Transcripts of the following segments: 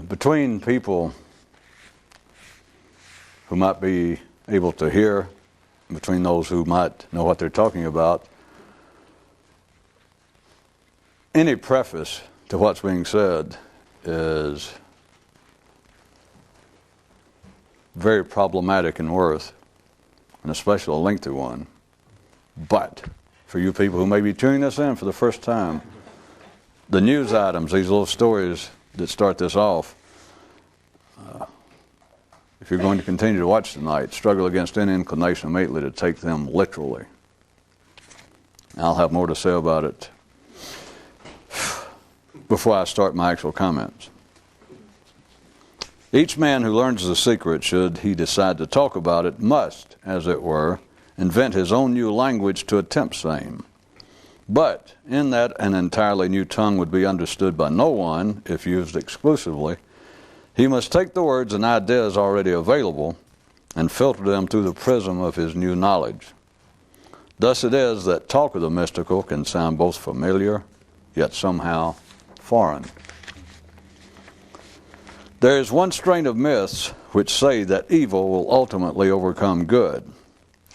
between people who might be able to hear, between those who might know what they're talking about, any preface to what's being said is very problematic in worth, and especially a lengthy one. But for you people who may be tuning this in for the first time, the news items, these little stories that start this off, if you're going to continue to watch tonight, struggle against any inclination immediately to take them literally. I'll have more to say about it before I start my actual comments. Each man who learns the secret, should he decide to talk about it, must, as it were, invent his own new language to attempt same. But in that an entirely new tongue would be understood by no one, if used exclusively, he must take the words and ideas already available and filter them through the prism of his new knowledge. Thus it is that talk of the mystical can sound both familiar, yet somehow foreign. There is one strain of myths which say that evil will ultimately overcome good,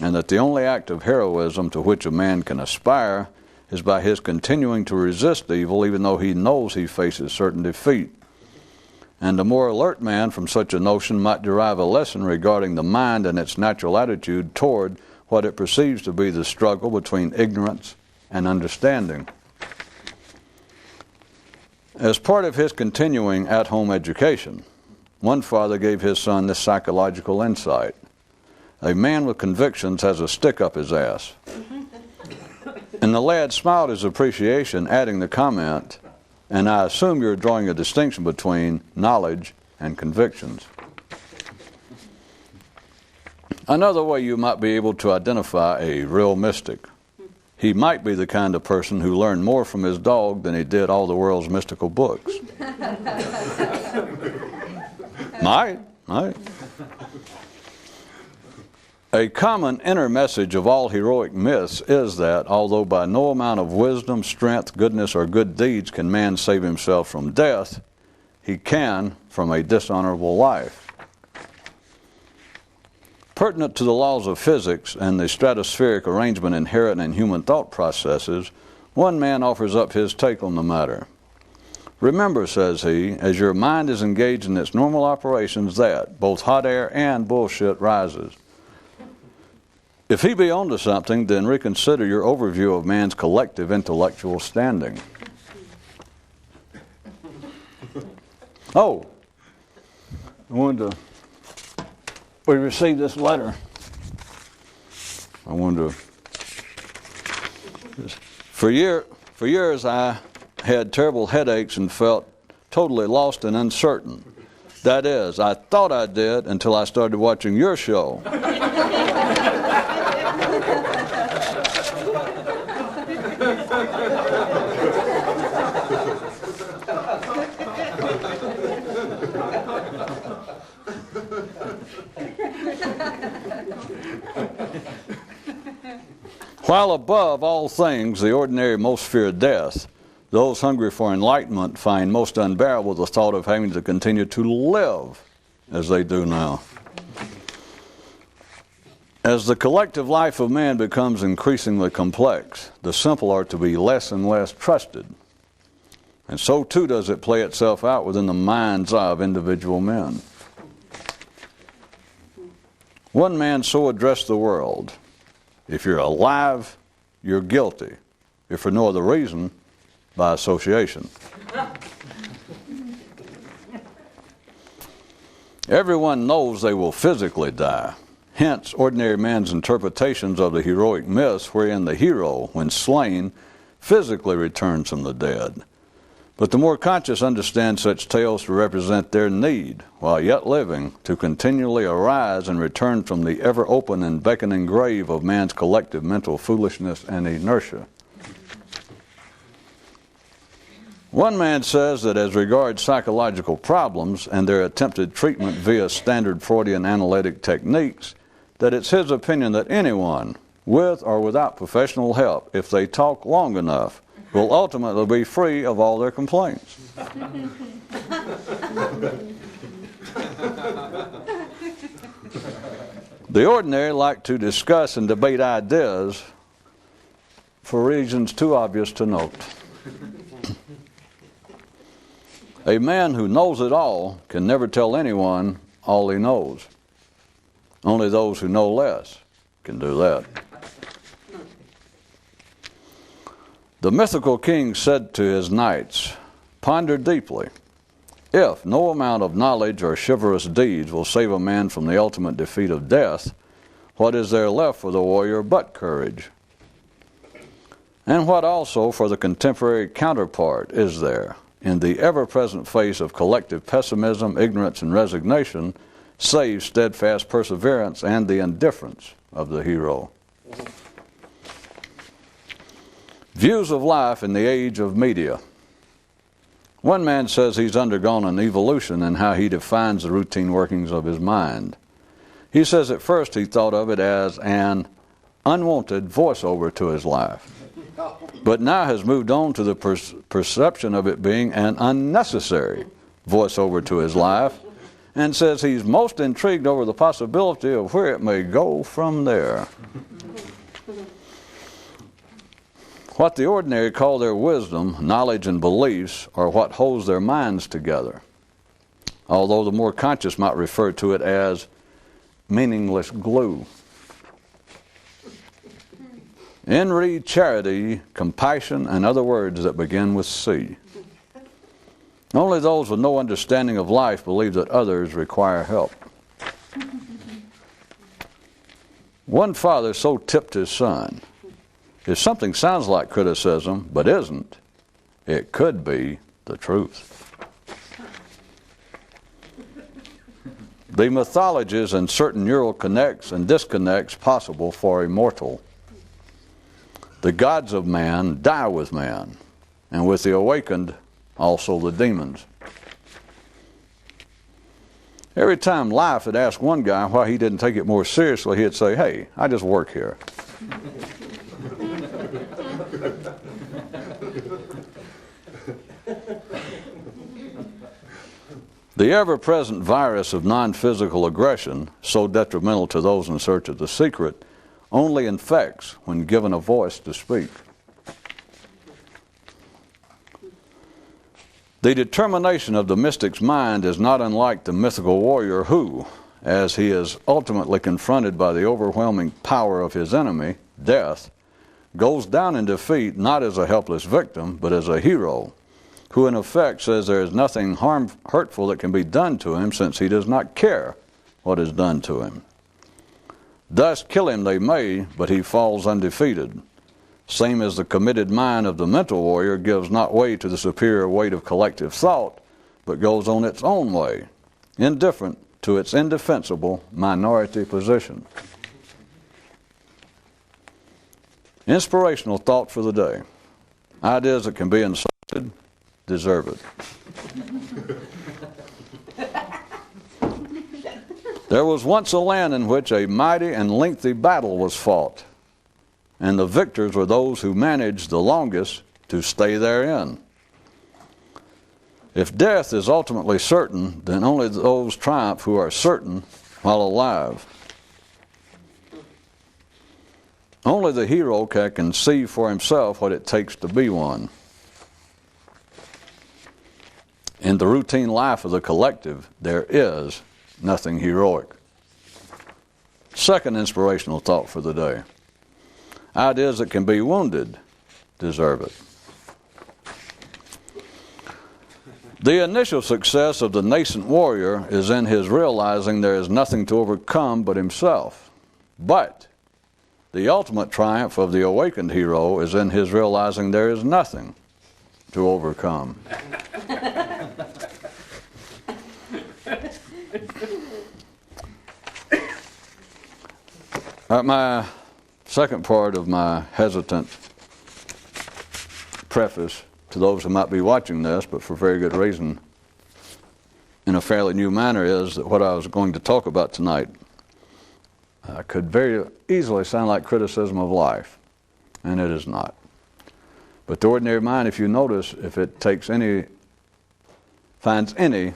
and that the only act of heroism to which a man can aspire is by his continuing to resist evil even though he knows he faces certain defeat. And a more alert man from such a notion might derive a lesson regarding the mind and its natural attitude toward what it perceives to be the struggle between ignorance and understanding. As part of his continuing at-home education, one father gave his son this psychological insight. A man with convictions has a stick up his ass. And the lad smiled his appreciation, adding the comment, and I assume you're drawing a distinction between knowledge and convictions. Another way you might be able to identify a real mystic. He might be the kind of person who learned more from his dog than he did all the world's mystical books. Might. A common inner message of all heroic myths is that, although by no amount of wisdom, strength, goodness, or good deeds can man save himself from death, he can from a dishonorable life. Pertinent to the laws of physics and the stratospheric arrangement inherent in human thought processes, one man offers up his take on the matter. Remember, says he, as your mind is engaged in its normal operations, that both hot air and bullshit rises. If he be onto something, then reconsider your overview of man's collective intellectual standing. Oh, we received this letter. For years I had terrible headaches and felt totally lost and uncertain. That is, I thought I did until I started watching your show. While above all things the ordinary most fear death, those hungry for enlightenment find most unbearable the thought of having to continue to live as they do now. As the collective life of man becomes increasingly complex, the simple are to be less and less trusted. And so too does it play itself out within the minds of individual men. One man so addressed the world: if you're alive, you're guilty, if for no other reason, by association. Everyone knows they will physically die. Hence, ordinary man's interpretations of the heroic myths wherein the hero, when slain, physically returns from the dead. But the more conscious understand such tales to represent their need, while yet living, to continually arise and return from the ever-open and beckoning grave of man's collective mental foolishness and inertia. One man says that as regards psychological problems and their attempted treatment via standard Freudian analytic techniques, that it's his opinion that anyone, with or without professional help, if they talk long enough, will ultimately be free of all their complaints. The ordinary like to discuss and debate ideas for reasons too obvious to note. A man who knows it all can never tell anyone all he knows. Only those who know less can do that. The mythical king said to his knights, "Ponder deeply. If no amount of knowledge or chivalrous deeds will save a man from the ultimate defeat of death, what is there left for the warrior but courage? And what also for the contemporary counterpart is there in the ever-present face of collective pessimism, ignorance, and resignation, save steadfast perseverance and the indifference of the hero?" Views of life in the age of media. One man says he's undergone an evolution in how he defines the routine workings of his mind. He says at first he thought of it as an unwanted voiceover to his life, but now has moved on to the perception of it being an unnecessary voiceover to his life, and says he's most intrigued over the possibility of where it may go from there. What the ordinary call their wisdom, knowledge, and beliefs are what holds their minds together, although the more conscious might refer to it as meaningless glue. Envy, charity, compassion, and other words that begin with C. Only those with no understanding of life believe that others require help. One father so tipped his son, if something sounds like criticism but isn't, it could be the truth. The mythologies and certain neural connects and disconnects possible for a mortal. The gods of man die with man, and with the awakened, also the demons. Every time life had asked one guy why he didn't take it more seriously, he'd say, "Hey, I just work here." The ever-present virus of non-physical aggression, so detrimental to those in search of the secret, only infects when given a voice to speak. The determination of the mystic's mind is not unlike the mythical warrior who, as he is ultimately confronted by the overwhelming power of his enemy, death, goes down in defeat not as a helpless victim, but as a hero, who in effect says there is nothing hurtful that can be done to him since he does not care what is done to him. Thus kill him they may, but he falls undefeated. Same as the committed mind of the mental warrior gives not way to the superior weight of collective thought, but goes on its own way, indifferent to its indefensible minority position. Inspirational thought for the day. Ideas that can be insulted deserve it. There was once a land in which a mighty and lengthy battle was fought, and the victors were those who managed the longest to stay therein. If death is ultimately certain, then only those triumph who are certain while alive. Only the hero can conceive for himself what it takes to be one. In the routine life of the collective, there is nothing heroic. Second inspirational thought for the day. Ideas that can be wounded deserve it. The initial success of the nascent warrior is in his realizing there is nothing to overcome but himself. But the ultimate triumph of the awakened hero is in his realizing there is nothing to overcome. My second part of my hesitant preface to those who might be watching this, but for very good reason, in a fairly new manner, is that what I was going to talk about tonight could very easily sound like criticism of life, and it is not. But the ordinary mind, if you notice, if it finds any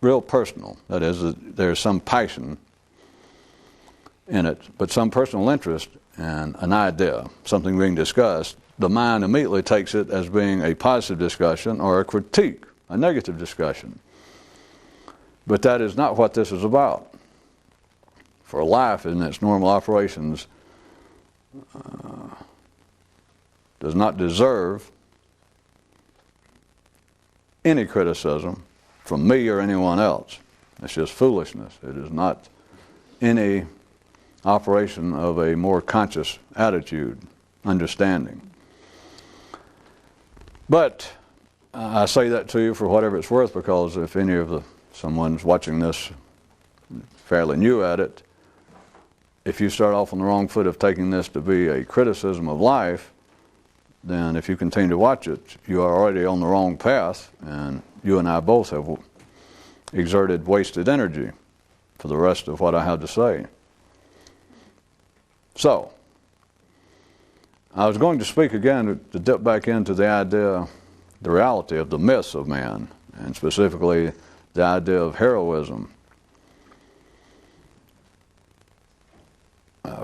real personal. That is, there's some passion in it, but some personal interest in an idea, something being discussed, the mind immediately takes it as being a positive discussion or a critique, a negative discussion. But that is not what this is about. For life in its normal operations does not deserve any criticism from me or anyone else. It's just foolishness. It is not any operation of a more conscious attitude, understanding. But I say that to you for whatever it's worth, because if any of someone's watching this fairly new at it, if you start off on the wrong foot of taking this to be a criticism of life, then if you continue to watch it, you are already on the wrong path, and you and I both have exerted wasted energy for the rest of what I have to say. So, I was going to speak again to dip back into the idea, the reality of the myths of man, and specifically the idea of heroism.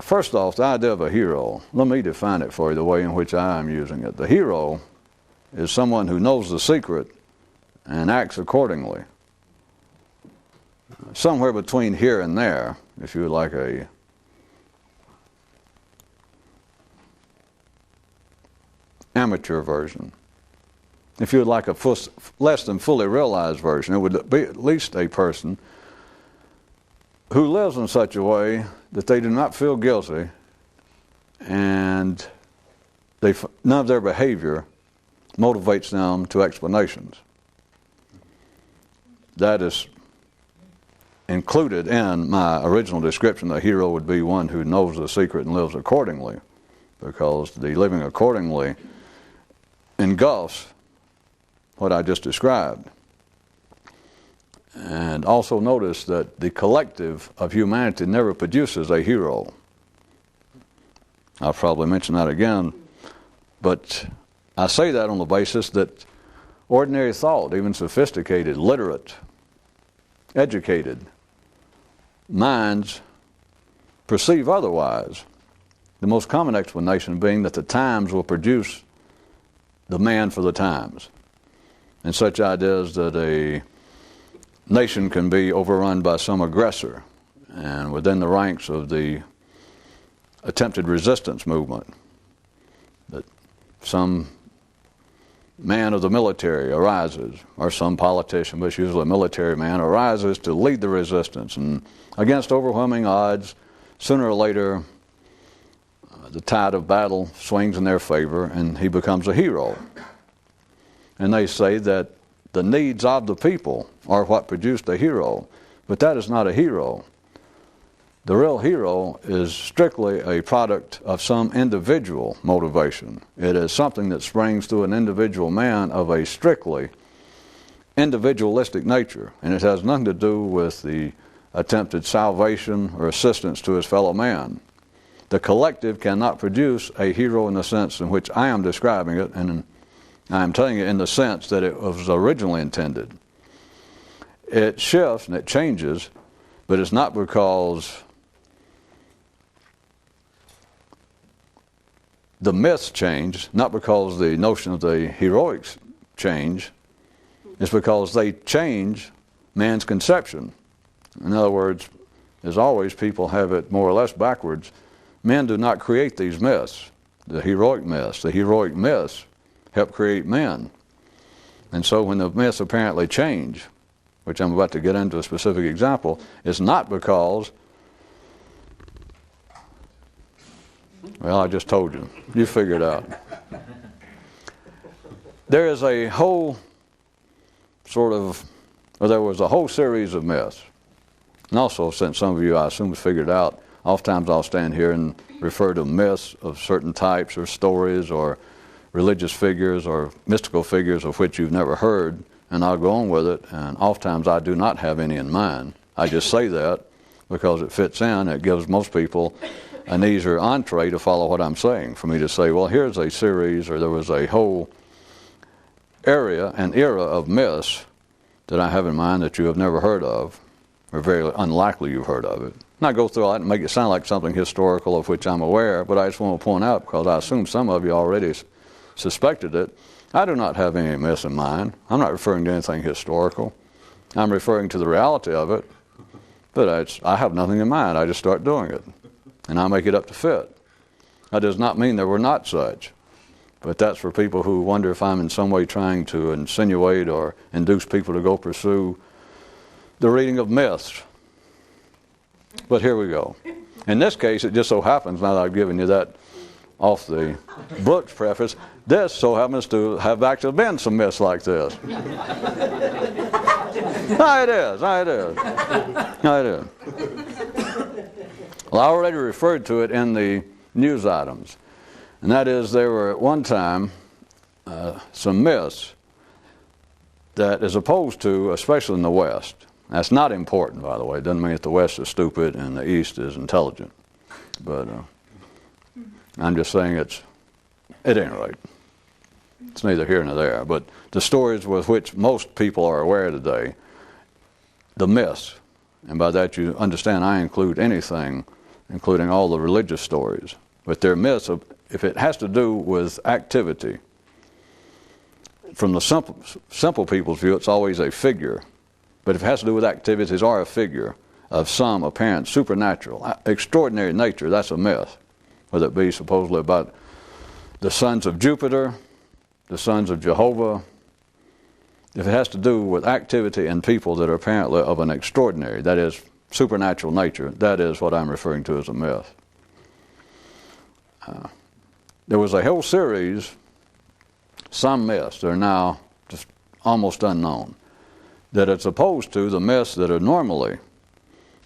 First off, the idea of a hero, let me define it for you the way in which I am using it. The hero is someone who knows the secret and acts accordingly. Somewhere between here and there, if you would like a amateur version. If you would like a less than fully realized version, it would be at least a person who lives in such a way that they do not feel guilty, and none of their behavior motivates them to explanations. That is included in my original description. The hero would be one who knows the secret and lives accordingly, because the living accordingly engulfs what I just described. And also notice that the collective of humanity never produces a hero. I'll probably mention that again, but I say that on the basis that ordinary thought, even sophisticated, literate, educated minds perceive otherwise. The most common explanation being that the times will produce the man for the times. And such ideas that a nation can be overrun by some aggressor, and within the ranks of the attempted resistance movement, that some man of the military arises, or some politician, but it's usually a military man, arises to lead the resistance, and against overwhelming odds, sooner or later, the tide of battle swings in their favor, and he becomes a hero. And they say that the needs of the people are what produced the hero, but that is not a hero. The real hero is strictly a product of some individual motivation. It is something that springs through an individual man of a strictly individualistic nature, and it has nothing to do with the attempted salvation or assistance to his fellow man. The collective cannot produce a hero in the sense in which I am describing it, and I am telling you in the sense that it was originally intended. It shifts and it changes, but it's not because the myths change, not because the notion of the heroics change. It's because they change man's conception. In other words, as always, people have it more or less backwards. Men do not create these myths, the heroic myths. The heroic myths help create men. And so when the myths apparently change, which I'm about to get into a specific example, it's not because, well, I just told you. You figure it out. There is a whole there was a whole series of myths. And also, since some of you, I assume, have figured out, oftentimes I'll stand here and refer to myths of certain types or stories or religious figures or mystical figures of which you've never heard, and I'll go on with it, and oftentimes I do not have any in mind. I just say that because it fits in. It gives most people an easier entree to follow what I'm saying, for me to say, well, here's a series, or there was a whole area, an era of myths that I have in mind that you have never heard of, or very unlikely you've heard of it. And I go through all that and make it sound like something historical of which I'm aware, but I just want to point out, because I assume some of you already suspected it, I do not have any myths in mind. I'm not referring to anything historical. I'm referring to the reality of it, but I have nothing in mind. I just start doing it, and I make it up to fit. That does not mean there were not such, but that's for people who wonder if I'm in some way trying to insinuate or induce people to go pursue the reading of myths. But here we go. In this case, it just so happens, now that I've given you that off the book's preface, this so happens to have actually been some myths like this. It is. Well, I already referred to it in the news items, and that is there were at one time some myths that is opposed to, especially in the West. That's not important, by the way. It doesn't mean that the West is stupid and the East is intelligent. But I'm just saying it's, at any rate, it's neither here nor there. But the stories with which most people are aware today, the myths, and by that you understand I include anything, including all the religious stories. But they're myths, if it has to do with activity. From the simple people's view, it's always a figure. But if it has to do with activities or a figure of some apparent supernatural, extraordinary nature, that's a myth. Whether it be supposedly about the sons of Jupiter, the sons of Jehovah. If it has to do with activity and people that are apparently of an extraordinary, that is, supernatural nature, that is what I'm referring to as a myth. There was a whole series, some myths that are now just almost unknown, that it's opposed to the myths that are normally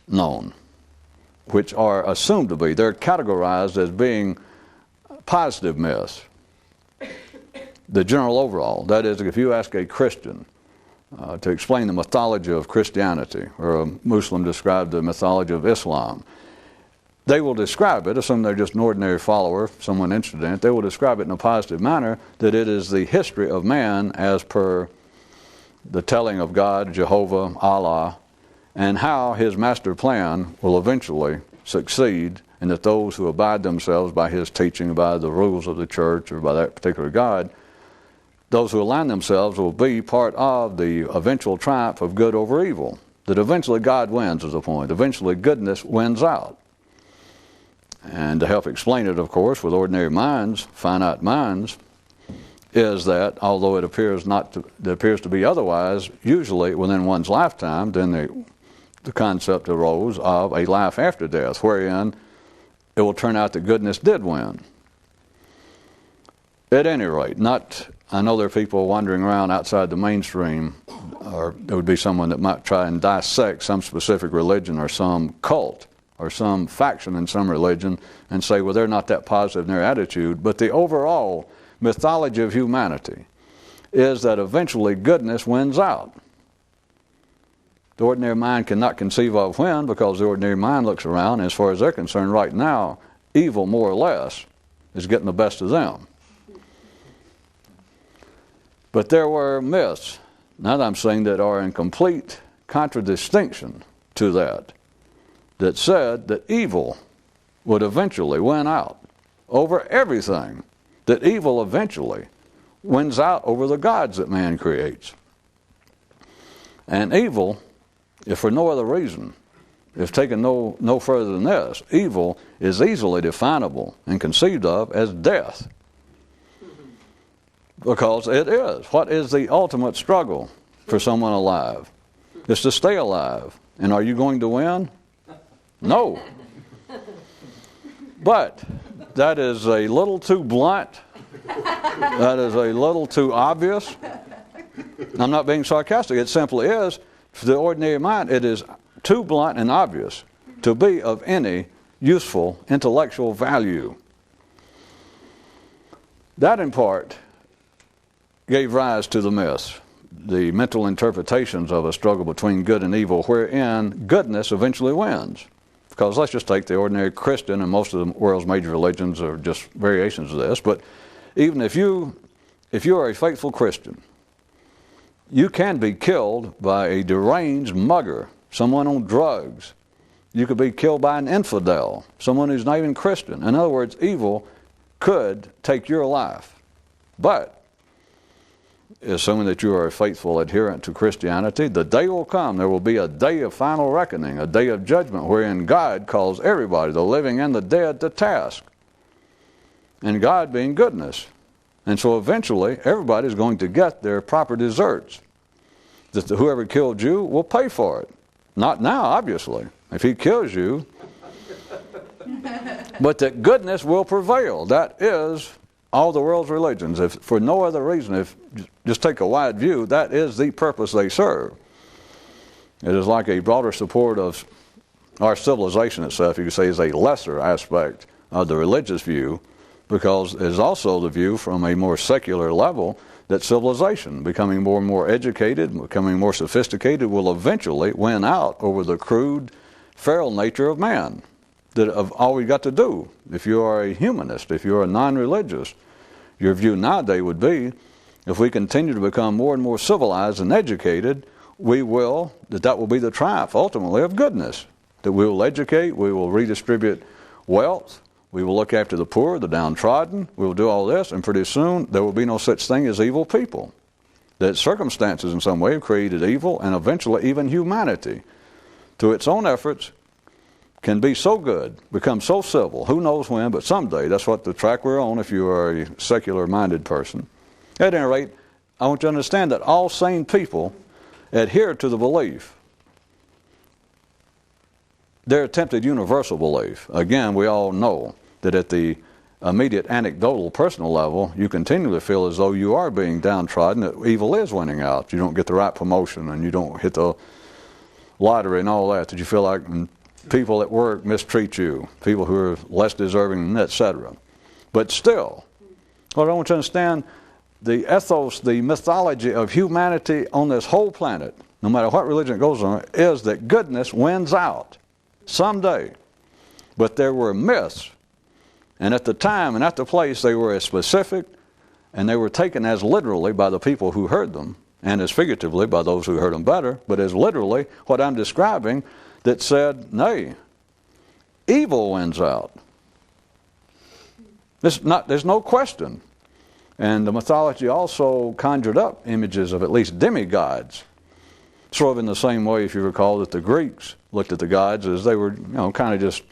known, which are assumed to be, they're categorized as being positive myths. The general overall, that is, if you ask a Christian to explain the mythology of Christianity, or a Muslim describe the mythology of Islam, they will describe it, assume they're just an ordinary follower, someone interested in it, they will describe it in a positive manner, that it is the history of man as per the telling of God, Jehovah, Allah, and how his master plan will eventually succeed, and that those who abide themselves by his teaching, by the rules of the church, or by that particular God, those who align themselves will be part of the eventual triumph of good over evil. That eventually God wins is the point. Eventually goodness wins out. And to help explain it, of course, with ordinary minds, finite minds, is that although it appears to be otherwise, usually within one's lifetime, then the concept arose of a life after death, wherein it will turn out that goodness did win. At any rate, I know there are people wandering around outside the mainstream, or there would be someone that might try and dissect some specific religion or some cult or some faction in some religion and say, well, they're not that positive in their attitude. But the overall mythology of humanity is that eventually goodness wins out. The ordinary mind cannot conceive of when, because the ordinary mind looks around, and as far as they're concerned right now, evil more or less is getting the best of them. But there were myths, now that I'm saying, that are in complete contradistinction to that said that evil would eventually win out over everything, that evil eventually wins out over the gods that man creates. And evil, if for no other reason, if taken no further than this, evil is easily definable and conceived of as death. Because it is. What is the ultimate struggle for someone alive? It's to stay alive. And are you going to win? No. But that is a little too blunt. That is a little too obvious. I'm not being sarcastic. It simply is. For the ordinary mind, it is too blunt and obvious to be of any useful intellectual value. That, in part, gave rise to the myths, the mental interpretations of a struggle between good and evil, wherein goodness eventually wins. Because let's just take the ordinary Christian, and most of the world's major religions are just variations of this, but even if you are a faithful Christian, You can be killed by a deranged mugger, someone on drugs. You could be killed by an infidel, someone who's not even Christian. In other words, evil could take your life. But assuming that you are a faithful adherent to Christianity, the day will come, there will be a day of final reckoning, a day of judgment, wherein God calls everybody, the living and the dead, to task. And God being goodness. And so eventually, everybody's going to get their proper deserts. That whoever killed you will pay for it. Not now, obviously. If he kills you. But that goodness will prevail. That is all the world's religions. If for no other reason, if just take a wide view, that is the purpose they serve. It is like a broader support of our civilization itself, you could say, is a lesser aspect of the religious view, because it is also the view from a more secular level that civilization, becoming more and more educated, becoming more sophisticated, will eventually win out over the crude, feral nature of man. That of all we got to do, if you are a humanist, if you're a non-religious, your view nowadays would be, if we continue to become more and more civilized and educated, that will be the triumph ultimately of goodness. That we will educate, we will redistribute wealth, we will look after the poor, the downtrodden, we will do all this, and pretty soon there will be no such thing as evil people. That circumstances in some way have created evil, and eventually even humanity, through its own efforts, can be so good, become so civil, who knows when, but someday. That's what the track we're on if you are a secular-minded person. At any rate, I want you to understand that all sane people adhere to the belief, their attempted universal belief. Again, we all know that at the immediate anecdotal personal level, you continually feel as though you are being downtrodden, that evil is winning out. You don't get the right promotion, and you don't hit the lottery and all that you feel like people at work mistreat you, people who are less deserving, etc. But still, what I want you to understand, the ethos, the mythology of humanity on this whole planet, no matter what religion it goes on, is that goodness wins out someday. But there were myths, and at the time and at the place they were as specific, and they were taken as literally by the people who heard them, and as figuratively by those who heard them better, but as literally what I'm describing, that said, nay, evil wins out. There's no question. And the mythology also conjured up images of at least demigods. Sort of in the same way, if you recall, that the Greeks looked at the gods as they were, kind of just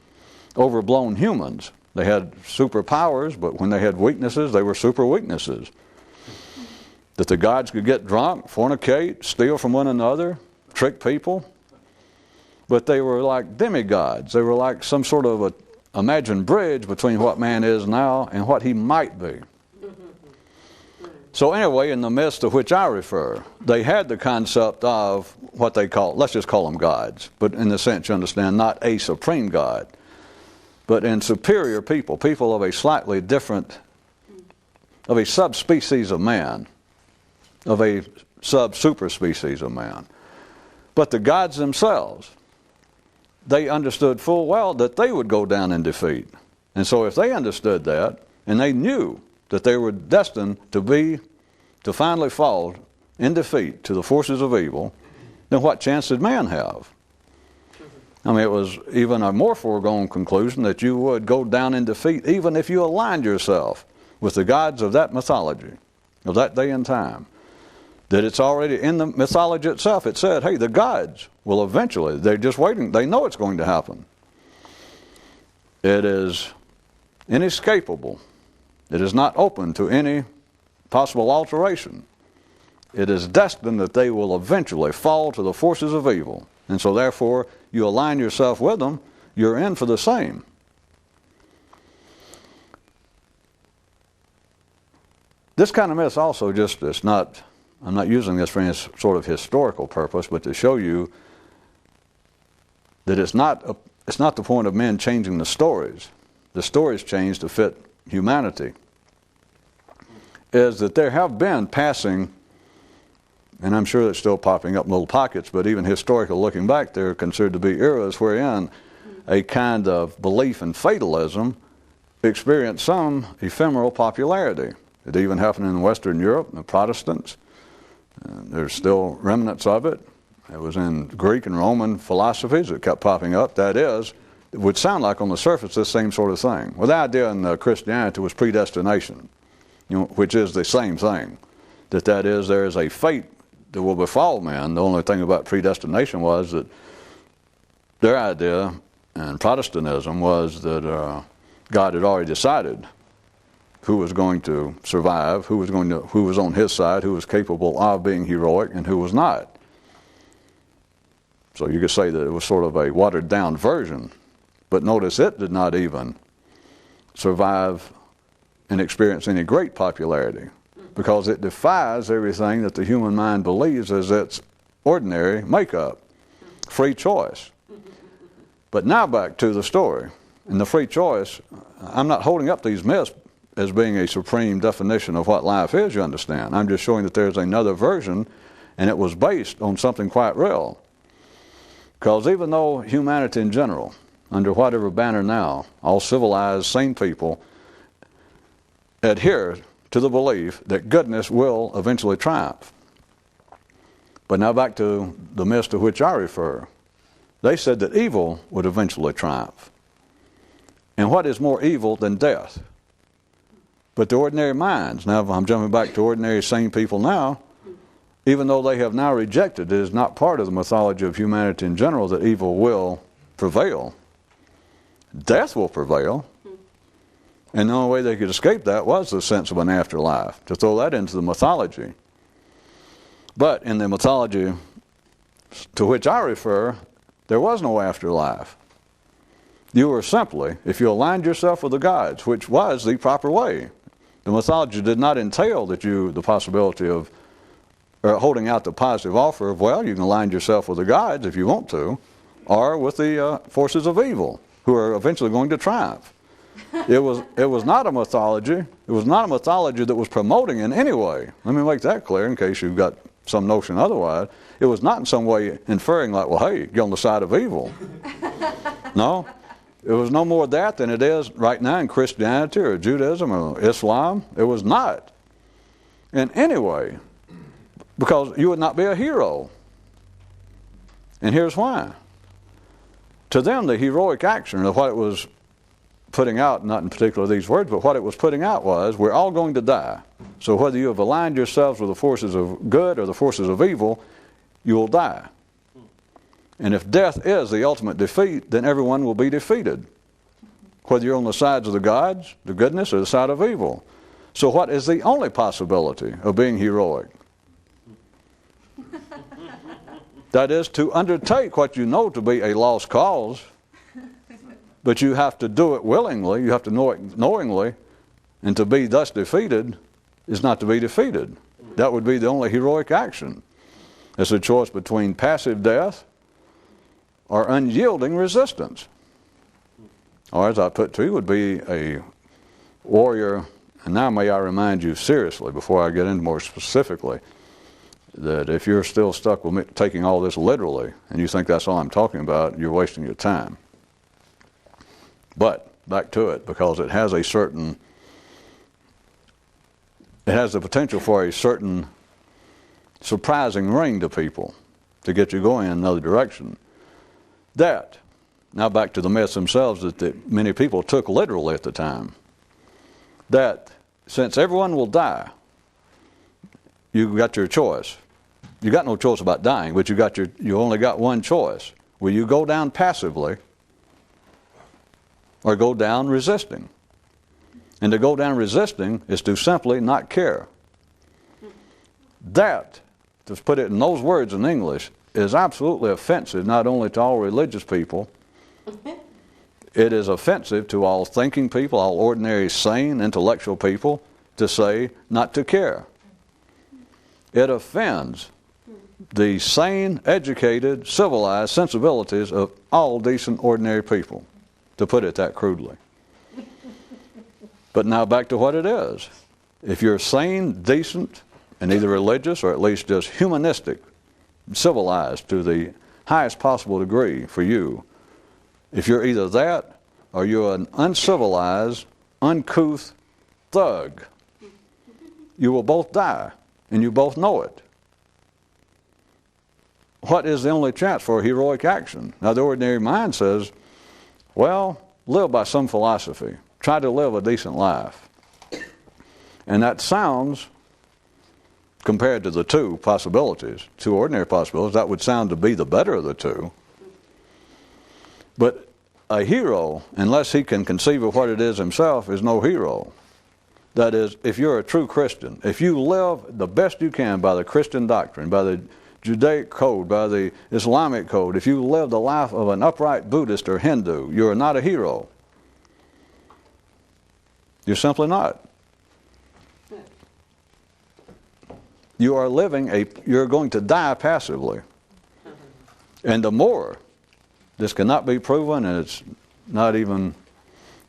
overblown humans. They had superpowers, but when they had weaknesses, they were super weaknesses. That the gods could get drunk, fornicate, steal from one another, trick people. But they were like demigods. They were like some sort of a imagined bridge between what man is now and what he might be. So anyway, in the myths to which I refer, they had the concept of what they call, let's just call them gods, but in the sense you understand, not a supreme God, but in superior people, people of a slightly different, of a subspecies of man, of a sub-superspecies of man. But the gods themselves, they understood full well that they would go down in defeat. And so if they understood that, and they knew that they were destined to finally fall in defeat to the forces of evil, then what chance did man have? I mean, it was even a more foregone conclusion that you would go down in defeat even if you aligned yourself with the gods of that mythology, of that day and time. That it's already in the mythology itself. It said, hey, the gods will eventually, they're just waiting, they know it's going to happen. It is inescapable. It is not open to any possible alteration. It is destined that they will eventually fall to the forces of evil. And so therefore, you align yourself with them, you're in for the same. This kind of myth also just, I'm not using this for any sort of historical purpose, but to show you that it's not the point of men changing the stories. The stories change to fit humanity. Is that there have been passing, and I'm sure it's still popping up in little pockets, but even historical looking back, they're considered to be eras wherein a kind of belief in fatalism experienced some ephemeral popularity. It even happened in Western Europe, the Protestants. There's still remnants of it. It was in Greek and Roman philosophies that kept popping up. That is, it would sound like on the surface the same sort of thing. Well, the idea in Christianity was predestination, which is the same thing. That is, there is a fate that will befall man. The only thing about predestination was that their idea in Protestantism was that God had already decided who was going to survive, who was on his side, who was capable of being heroic, and who was not. So you could say that it was sort of a watered-down version. But notice it did not even survive and experience any great popularity, because it defies everything that the human mind believes as its ordinary makeup, free choice. But now back to the story. In the free choice, I'm not holding up these myths as being a supreme definition of what life is, you understand. I'm just showing that there's another version, and it was based on something quite real. Because even though humanity in general, under whatever banner now, all civilized, sane people adhere to the belief that goodness will eventually triumph. But now back to the myths to which I refer. They said that evil would eventually triumph. And what is more evil than death? But the ordinary minds, now I'm jumping back to ordinary sane people now, even though they have now rejected, it is not part of the mythology of humanity in general that evil will prevail. Death will prevail. And the only way they could escape that was the sense of an afterlife, to throw that into the mythology. But in the mythology to which I refer, there was no afterlife. You were simply, if you aligned yourself with the gods, which was the proper way. The mythology did not entail that the possibility of holding out the positive offer of, well, you can align yourself with the gods if you want to, or with the forces of evil, who are eventually going to triumph. It was not a mythology. It was not a mythology that was promoting in any way. Let me make that clear in case you've got some notion otherwise. It was not in some way inferring like, well, hey, get on the side of evil. No. It was no more that than it is right now in Christianity or Judaism or Islam. It was not. In any way. Because you would not be a hero. And here's why. To them, the heroic action of what it was putting out, not in particular these words, but what it was putting out was, we're all going to die. So whether you have aligned yourselves with the forces of good or the forces of evil, you will die. And if death is the ultimate defeat, then everyone will be defeated. Whether you're on the sides of the gods, the goodness, or the side of evil. So what is the only possibility of being heroic? That is to undertake what you know to be a lost cause, but you have to do it willingly, you have to know it knowingly, and to be thus defeated is not to be defeated. That would be the only heroic action. It's a choice between passive death or unyielding resistance. Or as I put to you, would be a warrior, and now may I remind you seriously before I get into more specifically, that if you're still stuck with me taking all this literally, and you think that's all I'm talking about, you're wasting your time. But, back to it, because it has the potential for a certain surprising ring to people, to get you going in another direction. That, now back to the myths themselves that many people took literally at the time, that since everyone will die, you got your choice. You got no choice about dying, but you only got one choice. Will you go down passively or go down resisting? And to go down resisting is to simply not care. That, to put it in those words in English, is absolutely offensive not only to all religious people, it is offensive to all thinking people, all ordinary, sane, intellectual people, to say not to care. It offends the sane, educated, civilized sensibilities of all decent, ordinary people, to put it that crudely. But now back to what it is. If you're sane, decent, and either religious or at least just humanistic, civilized to the highest possible degree for you, if you're either that or you're an uncivilized, uncouth thug, you will both die, and you both know it. what is the only chance for a heroic action? Now, the ordinary mind says, well, live by some philosophy. Try to live a decent life. And that sounds, compared to the two possibilities, two ordinary possibilities, that would sound to be the better of the two. But a hero, unless he can conceive of what it is himself, is no hero. That is, if you're a true Christian, if you live the best you can by the Christian doctrine, by the Judaic code, by the Islamic code, if you live the life of an upright Buddhist or Hindu, you're not a hero. You're simply not. You are you're going to die passively. And the more, this cannot be proven, and it's not even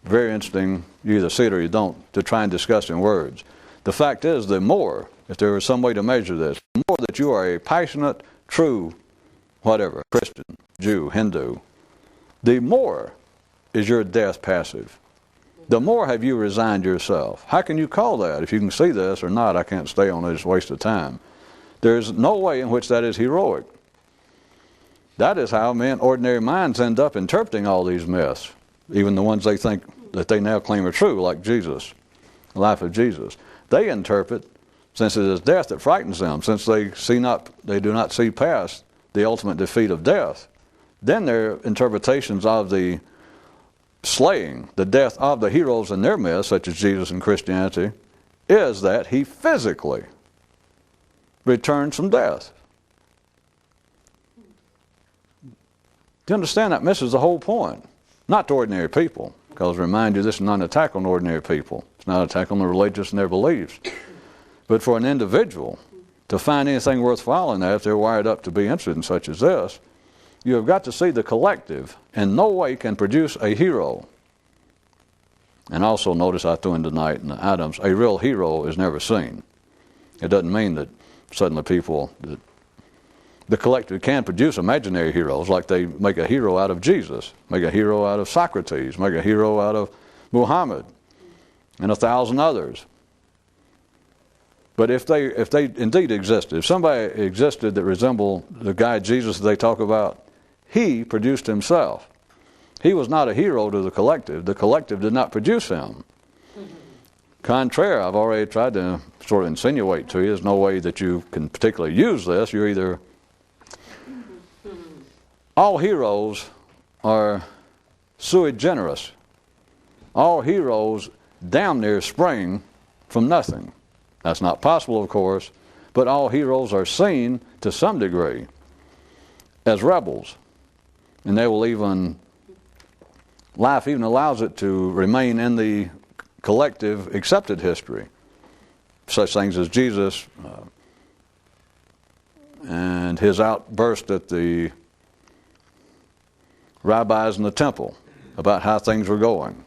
very interesting, you either see it or you don't, to try and discuss in words. The fact is, the more, if there was some way to measure this, the more that you are a passionate, true, whatever, Christian, Jew, Hindu, the more is your death passive. The more have you resigned yourself. How can you call that? If you can see this or not, I can't stay on it, it's a waste of time. There's no way in which that is heroic. That is how ordinary minds end up interpreting all these myths, even the ones they think that they now claim are true, like Jesus, the life of Jesus. They interpret, since it is death that frightens them, since they do not see past the ultimate defeat of death, then their interpretations of the slaying, the death of the heroes in their myths, such as Jesus in Christianity, is that he physically returns from death. Do you understand that misses the whole point? Not to ordinary people, because remind you, this is not an attack on ordinary people. It's not an attack on the religious and their beliefs. But for an individual to find anything worthwhile in that, if they're wired up to be interested in such as this, you have got to see the collective in no way can produce a hero. And also notice I threw in tonight in the items, a real hero is never seen. It doesn't mean that suddenly the collective can produce imaginary heroes, like they make a hero out of Jesus, make a hero out of Socrates, make a hero out of Muhammad, and 1,000 others. But if they indeed existed, if somebody existed that resembled the guy Jesus that they talk about, he produced himself. He was not a hero to the collective. The collective did not produce him. Contrary, I've already tried to sort of insinuate to you, there's no way that you can particularly use this. You're either... All heroes are sui generis. All heroes damn near spring from nothing. That's not possible, of course, but all heroes are seen to some degree as rebels. And they will life even allows it to remain in the collective accepted history. Such things as Jesus and his outburst at the rabbis in the temple about how things were going.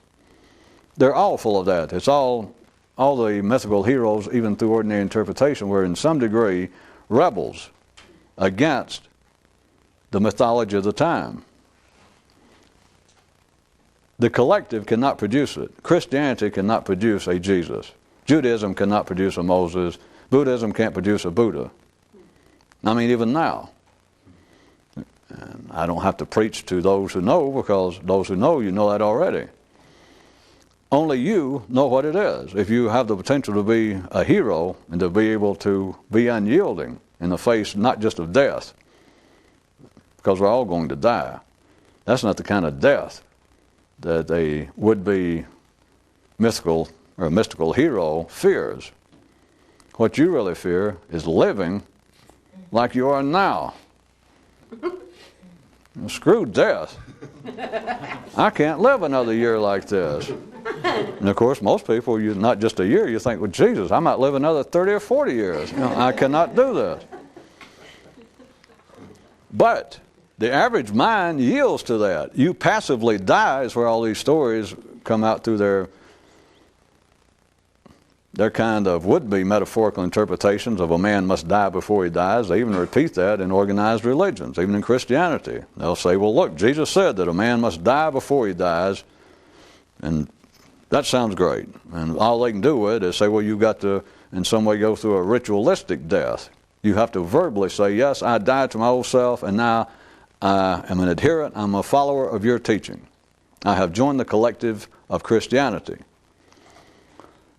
They're all full of that. It's all the mythical heroes, even through ordinary interpretation, were in some degree rebels against the mythology of the time. The collective cannot produce it. Christianity cannot produce a Jesus. Judaism cannot produce a Moses. Buddhism can't produce a Buddha. I mean, even now. And I don't have to preach to those who know, because those who know, you know that already. Only you know what it is. If you have the potential to be a hero and to be able to be unyielding in the face not just of death, because we're all going to die. That's not the kind of death that a would-be mythical or mystical hero fears. What you really fear is living like you are now. Screw death. I can't live another year like this. And of course, most people, not just a year, you think, well, Jesus, I might live another 30 or 40 years. I cannot do this. But the average mind yields to that. You passively die is where all these stories come out through their kind of would-be metaphorical interpretations of a man must die before he dies. They even repeat that in organized religions, even in Christianity. They'll say, well, look, Jesus said that a man must die before he dies, and that sounds great. And all they can do with it is say, well, you've got to in some way go through a ritualistic death. You have to verbally say, yes, I died to my old self, and now I am an adherent, I'm a follower of your teaching. I have joined the collective of Christianity.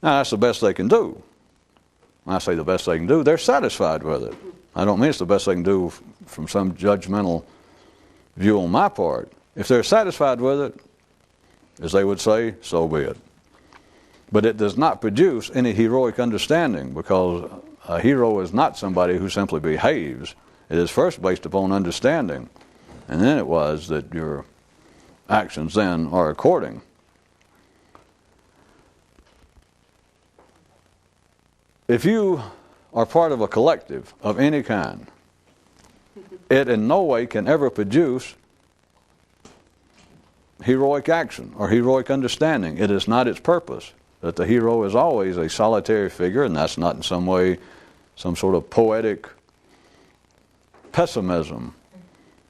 Now, that's the best they can do. When I say the best they can do, they're satisfied with it. I don't mean it's the best they can do from some judgmental view on my part. If they're satisfied with it, as they would say, so be it. But it does not produce any heroic understanding, because a hero is not somebody who simply behaves. It is first based upon understanding, and then it was that your actions then are according. If you are part of a collective of any kind, it in no way can ever produce heroic action or heroic understanding. It is not its purpose. That the hero is always a solitary figure, and that's not in some way some sort of poetic pessimism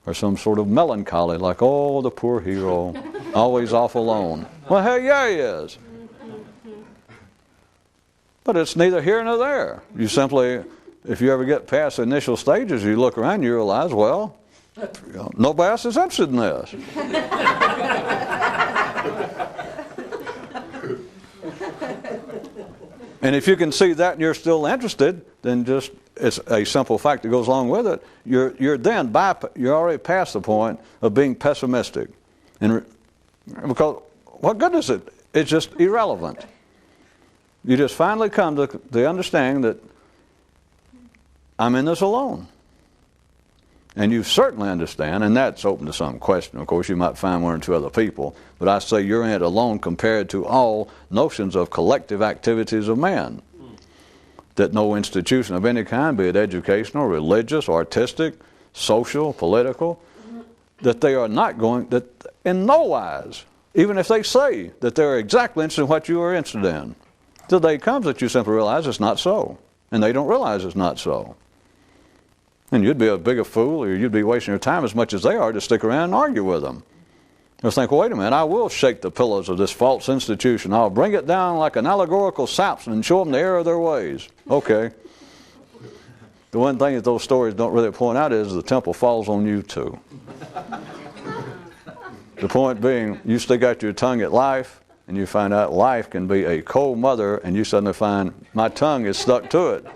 or some sort of melancholy, like, oh, the poor hero, always off alone. Well, hell yeah, he is. But it's neither here nor there. You simply, if you ever get past the initial stages, you look around, you realize, well, nobody else is interested in this. And if you can see that and you're still interested, then just, it's a simple fact that goes along with it. You're already past the point of being pessimistic. And because what good is it? It's just irrelevant. You just finally come to the understanding that I'm in this alone. And you certainly understand, and that's open to some question. Of course, you might find one or two other people, but I say you're in it alone compared to all notions of collective activities of man. That no institution of any kind, be it educational, religious, artistic, social, political, that they are not going, that in no wise, even if they say that they're exactly interested in what you are interested in, the day comes that you simply realize it's not so. And they don't realize it's not so. And you'd be a bigger fool, or you'd be wasting your time as much as they are to stick around and argue with them. They'll think, well, wait a minute, I will shake the pillars of this false institution. I'll bring it down like an allegorical Samson and show them the error of their ways. Okay. The one thing that those stories don't really point out is the temple falls on you too. The point being, you stick out your tongue at life, and you find out life can be a cold mother, and you suddenly find my tongue is stuck to it.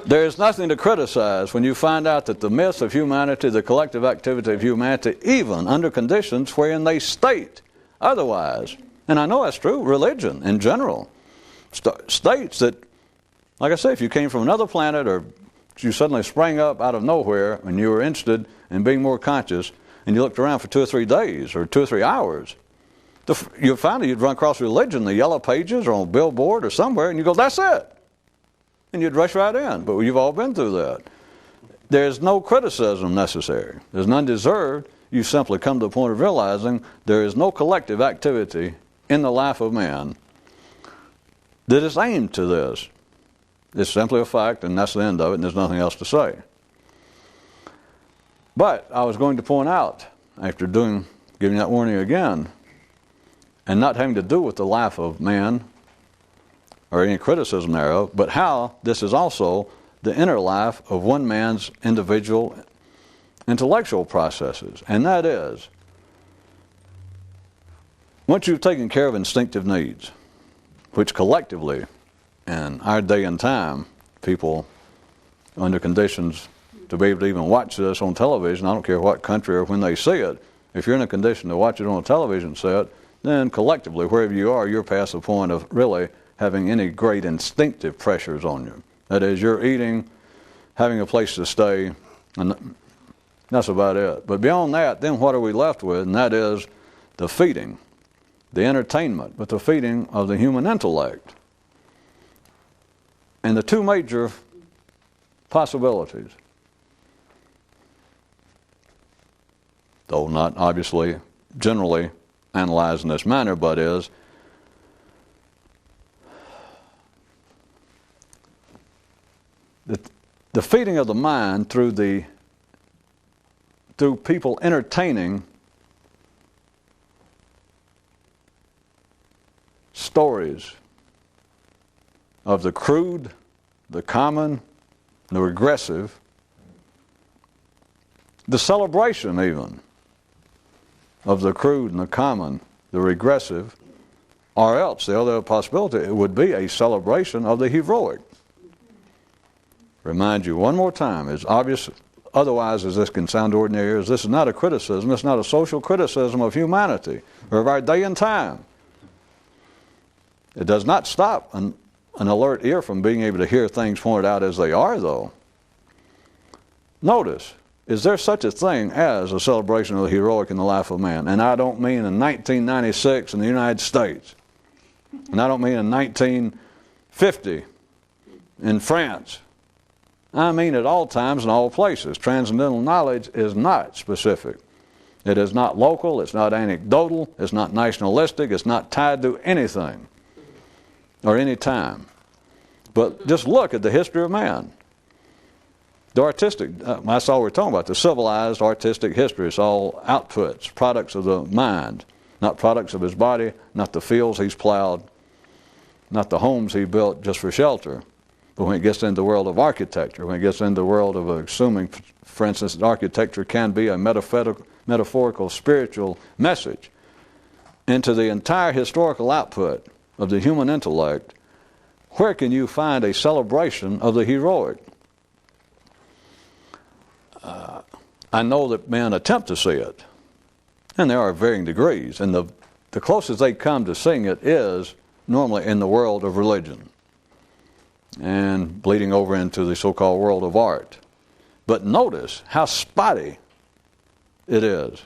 There is nothing to criticize when you find out that the myths of humanity, the collective activity of humanity, even under conditions wherein they state otherwise, and I know that's true, religion in general, states that, like I say, if you came from another planet or you suddenly sprang up out of nowhere and you were interested in being more conscious and you looked around for 2 or 3 days or 2 or 3 hours, you'd run across religion in the yellow pages or on a billboard or somewhere, and you go, that's it. And you'd rush right in. But you've all been through that. There's no criticism necessary. There's none deserved. You simply come to the point of realizing there is no collective activity in the life of man that is aimed to this. It's simply a fact, and that's the end of it, and there's nothing else to say. But I was going to point out, after giving that warning again, and not having to do with the life of man, or any criticism thereof, but how this is also the inner life of one man's individual intellectual processes. And that is, once you've taken care of instinctive needs, which collectively, in our day and time, people under conditions to be able to even watch this on television, I don't care what country or when they see it, if you're in a condition to watch it on a television set, then collectively, wherever you are, you're past the point of really having any great instinctive pressures on you. That is, you're eating, having a place to stay, and that's about it. But beyond that, then what are we left with? And that is the feeding, the entertainment, but the feeding of the human intellect. And the two major possibilities, though not obviously generally analyzed in this manner, but is the feeding of the mind through people entertaining stories of the crude, the common, the regressive, the celebration even of the crude and the common, the regressive, or else the other possibility, it would be a celebration of the heroic. Remind you one more time, as obvious otherwise as this can sound to ordinary ears, this is not a criticism, it's not a social criticism of humanity or of our day and time. It does not stop an alert ear from being able to hear things pointed out as they are, though. Notice, is there such a thing as a celebration of the heroic in the life of man? And I don't mean in 1996 in the United States. And I don't mean in 1950 in France. I mean at all times and all places. Transcendental knowledge is not specific. It is not local, it's not anecdotal, it's not nationalistic, it's not tied to anything or any time. But just look at the history of man. The artistic, that's all we're talking about, the civilized artistic history. It's all outputs, products of the mind, not products of his body, not the fields he's plowed, not the homes he built just for shelter. But when it gets into the world of architecture, when it gets into the world of assuming, for instance, that architecture can be a metaphorical, spiritual message, into the entire historical output of the human intellect, where can you find a celebration of the heroic? I know that men attempt to see it, and there are varying degrees, and the closest they come to seeing it is normally in the world of religion and bleeding over into the so-called world of art. But notice how spotty it is.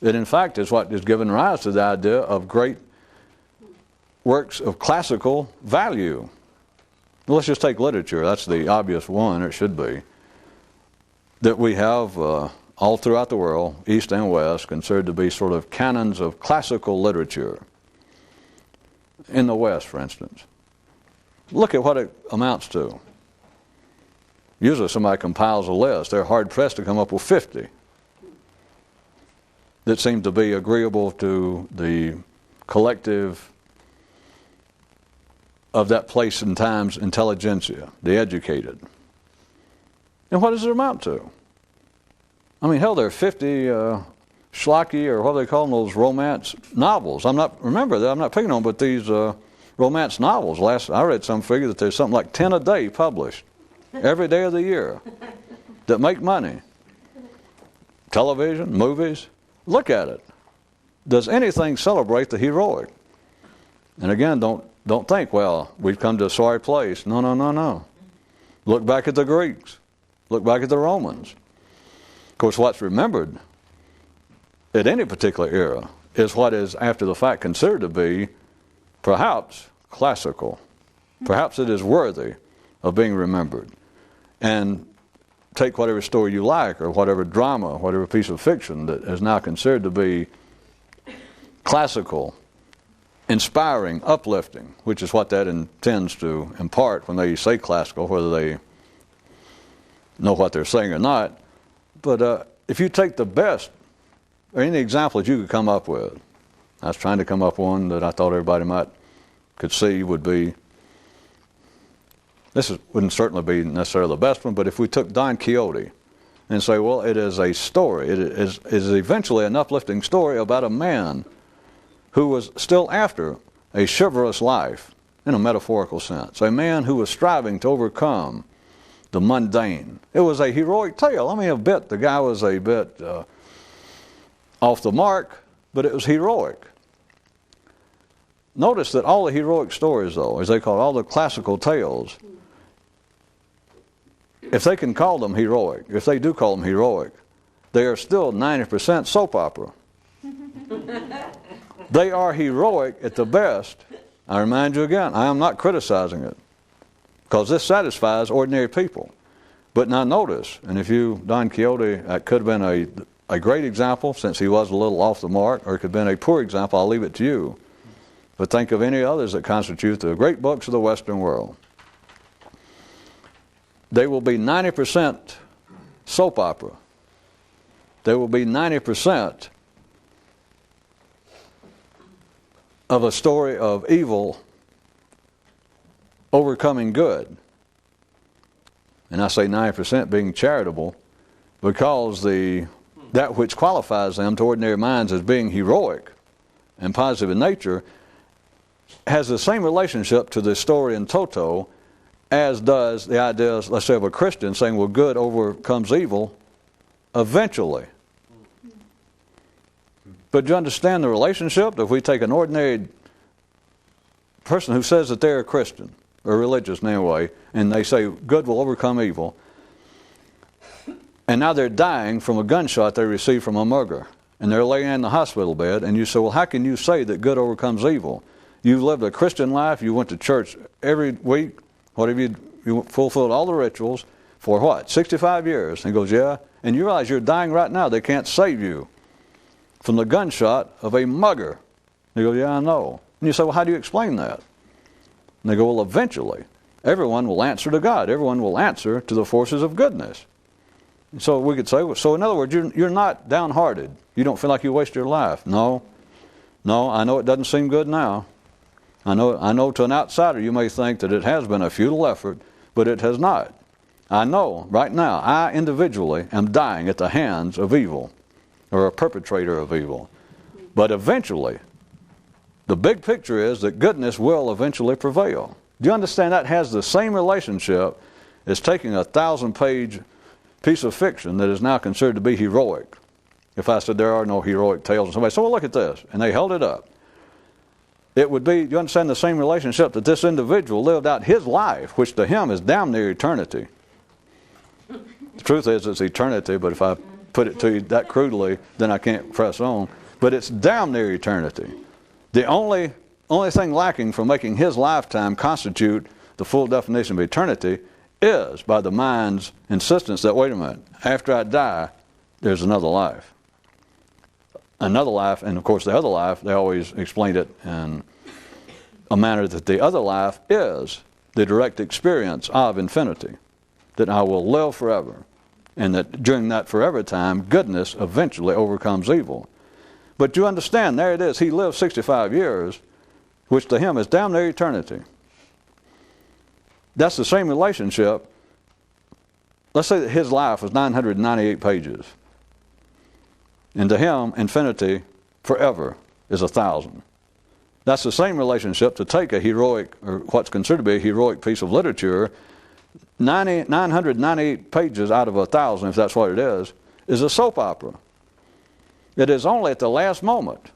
It in fact is what has given rise to the idea of great works of classical value. Let's just take literature. That's the obvious one, or it should be, that we have all throughout the world, East and West, considered to be sort of canons of classical literature. In the West, for instance. Look at what it amounts to. Usually somebody compiles a list. They're hard-pressed to come up with 50 that seem to be agreeable to the collective of that place and time's intelligentsia, the educated. And what does it amount to? I mean, hell, there are 50 schlocky, or what do they call them, those romance novels. I'm not picking on them, but these romance novels. I read some figure that there's something like 10 a day published every day of the year that make money. Television, movies, look at it. Does anything celebrate the heroic? And again, don't think, well, we've come to a sorry place. No. Look back at the Greeks. Look back at the Romans. Of course, what's remembered at any particular era is what is, after the fact, considered to be perhaps classical. Perhaps it is worthy of being remembered. And take whatever story you like, or whatever drama, whatever piece of fiction that is now considered to be classical, inspiring, uplifting, which is what that intends to impart when they say classical, whether they know what they're saying or not. But if you take the best, or any examples you could come up with, I was trying to come up with one that I thought everybody could see would be, wouldn't certainly be necessarily the best one, but if we took Don Quixote and say, well, it is a story, it is eventually an uplifting story about a man who was still after a chivalrous life, in a metaphorical sense, a man who was striving to overcome the mundane. It was a heroic tale. I mean, the guy was a bit off the mark, but it was heroic. Notice that all the heroic stories, though, as they call it, all the classical tales, if they can call them heroic, if they do call them heroic, they are still 90% soap opera. They are heroic at the best. I remind you again, I am not criticizing it, because this satisfies ordinary people. But now notice, and Don Quixote, could have been a great example, since he was a little off the mark, or it could have been a poor example. I'll leave it to you. But think of any others that constitute the great books of the Western world. They will be 90% soap opera. They will be 90% of a story of evil overcoming good. And I say 90% being charitable, because that which qualifies them to ordinary minds as being heroic and positive in nature has the same relationship to the story in toto as does the idea, let's say, of a Christian saying, well, good overcomes evil eventually. But do you understand the relationship? If we take an ordinary person who says that they're a Christian, or religious in any way, and they say good will overcome evil, and now they're dying from a gunshot they received from a mugger, and they're laying in the hospital bed, and you say, well, how can you say that good overcomes evil? You've lived a Christian life, you went to church every week, you fulfilled all the rituals for what, 65 years? And he goes, yeah, and you realize you're dying right now, they can't save you from the gunshot of a mugger. He goes, yeah, I know. And you say, well, how do you explain that? And they go, well, eventually, everyone will answer to God. Everyone will answer to the forces of goodness. And so we could say, so in other words, you're not downhearted. You don't feel like you waste your life. No, I know it doesn't seem good now. I know to an outsider you may think that it has been a futile effort, but it has not. I know right now I individually am dying at the hands of evil, or a perpetrator of evil. But eventually, the big picture is that goodness will eventually prevail. Do you understand that has the same relationship as taking a 1,000-page piece of fiction that is now considered to be heroic? If I said there are no heroic tales, and somebody said, well, look at this, and they held it up. It would be, do you understand the same relationship that this individual lived out his life, which to him is damn near eternity. The truth is it's eternity, but if I put it to you that crudely, then I can't press on. But it's damn near eternity. The only thing lacking from making his lifetime constitute the full definition of eternity is by the mind's insistence that, wait a minute, after I die, there's another life. Another life, and of course the other life, they always explained it in a manner that the other life is the direct experience of infinity, that I will live forever, and that during that forever time, goodness eventually overcomes evil. But you understand, there it is, he lived 65 years, which to him is damn near eternity. That's the same relationship. Let's say that his life was 998 pages. And to him, infinity forever is 1,000. That's the same relationship to take a heroic, or what's considered to be a heroic piece of literature, 998 pages out of 1,000, if that's what it is a soap opera. It is only at the last moment,